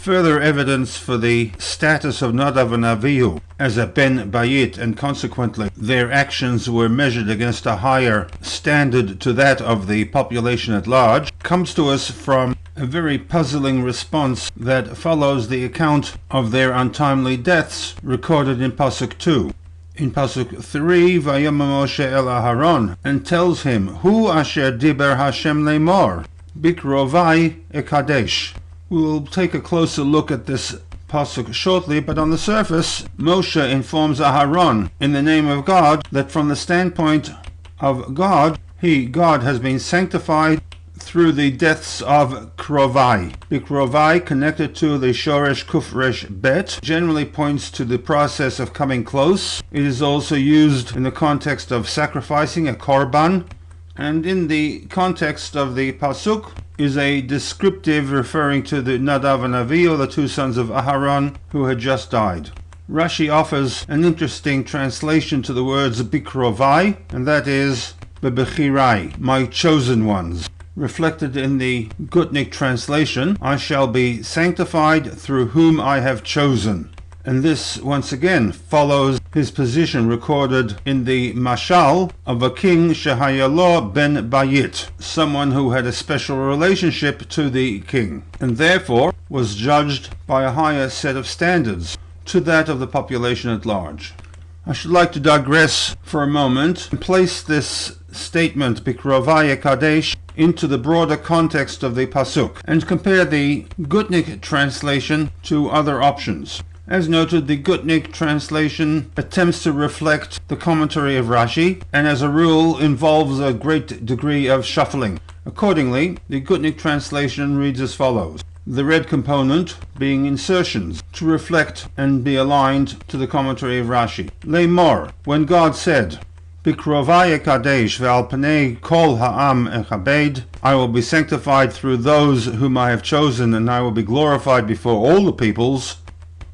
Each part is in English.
further evidence for the status of Nadav and Avihu as a ben BAYIT, and consequently their actions were measured against a higher standard to that of the population at large, comes to us from a very puzzling response that follows the account of their untimely deaths recorded in Pasuk 2. In Pasuk 3, Vayama Moshe el Aharon, and tells him, Hu asher diber Hashem lemor, bikrovai ekadesh. We will take a closer look at this Pasuk shortly, but on the surface, Moshe informs Aharon, in the name of God, that from the standpoint of God, God has been sanctified through the deaths of Krovai. Bikrovai, connected to the Shoresh Kufresh Bet, generally points to the process of coming close. It is also used in the context of sacrificing a korban, and in the context of the Pasuk is a descriptive referring to the Nadav and Avihu, the two sons of Aharon, who had just died. Rashi offers an interesting translation to the words Bikrovai, and that is Bebechirai, my chosen ones. Reflected in the Gutnik translation, I shall be sanctified through whom I have chosen. And this once again follows his position recorded in the Mashal of a king Shehayalo ben BAYIT, someone who had a special relationship to the king, and therefore was judged by a higher set of standards to that of the population at large. I should like to digress for a moment and place this statement Bikrovai Kadesh into the broader context of the Pasuk and compare the Gutnik translation to other options. As noted, the Gutnik translation attempts to reflect the commentary of Rashi, and as a rule involves a great degree of shuffling. Accordingly, the Gutnik translation reads as follows: the red component being insertions to reflect and be aligned to the commentary of Rashi. Lemor, when God said, Bikrovai Kadesh ve'al pnei kol ha'am echabed, I will be sanctified through those whom I have chosen, and I will be glorified before all the peoples.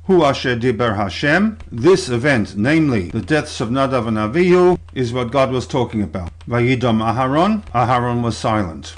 Hu asher diber Hashem, this event, namely the deaths of Nadav and Avihu, is what God was talking about. Vayidom Aharon, Aharon was silent.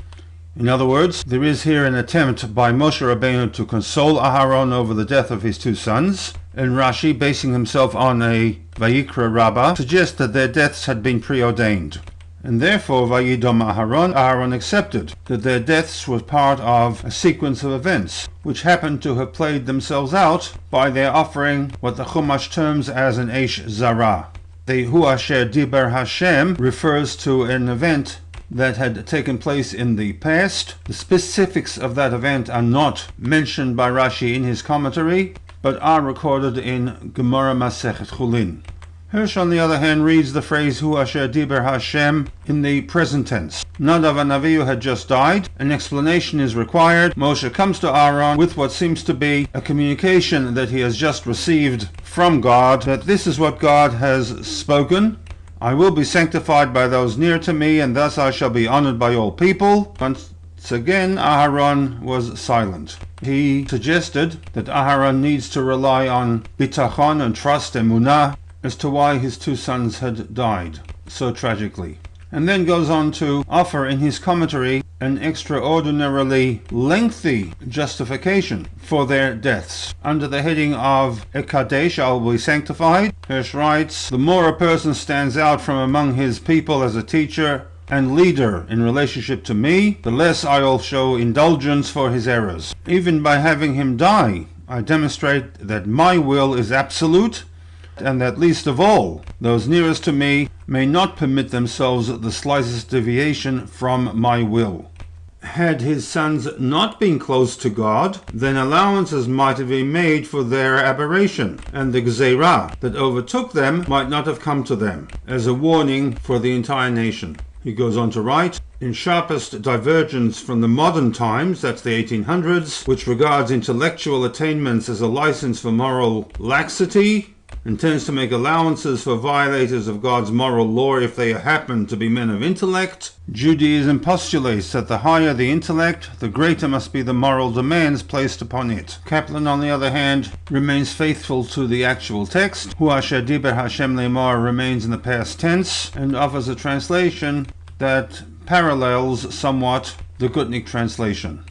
In other words, there is here an attempt by Moshe Rabbeinu to console Aharon over the death of his two sons, and Rashi, basing himself on a Vayikra Rabbah, suggests that their deaths had been preordained. And therefore, Vayidom Aharon, Aharon accepted that their deaths were part of a sequence of events, which happened to have played themselves out by their offering what the Chumash terms as an Eish Zarah. The Hu Asher Diber Hashem refers to an event that had taken place in the past. The specifics of that event are not mentioned by Rashi in his commentary, but are recorded in Gemara Masechet Chulin. Hirsch, on the other hand, reads the phrase Hu Asher Diber Hashem in the present tense. Nadav and Avihu had just died. An explanation is required. Moshe comes to Aaron with what seems to be a communication that he has just received from God, that this is what God has spoken. I will be sanctified by those near to me, and thus I shall be honored by all people. Once again, Aharon was silent. He suggested that Aharon needs to rely on bitachon and trust, emunah, as to why his two sons had died so tragically, and then goes on to offer in his commentary an extraordinarily lengthy justification for their deaths. Under the heading of Ekadesh, I will be sanctified, Hirsch writes, the more a person stands out from among his people as a teacher and leader in relationship to me, the less I will show indulgence for his errors. Even by having him die, I demonstrate that my will is absolute, and that least of all, those nearest to me may not permit themselves the slightest deviation from my will. Had his sons not been close to God, then allowances might have been made for their aberration, and the Gzeirah that overtook them might not have come to them, as a warning for the entire nation. He goes on to write, in sharpest divergence from the modern times, that's the 1800s, which regards intellectual attainments as a license for moral laxity, and tends to make allowances for violators of God's moral law if they happen to be men of intellect, Judaism postulates that the higher the intellect, the greater must be the moral demands placed upon it. Kaplan, on the other hand, remains faithful to the actual text. Hu asher diber Hashem lemor remains in the past tense, and offers a translation that parallels somewhat the Gutnik translation.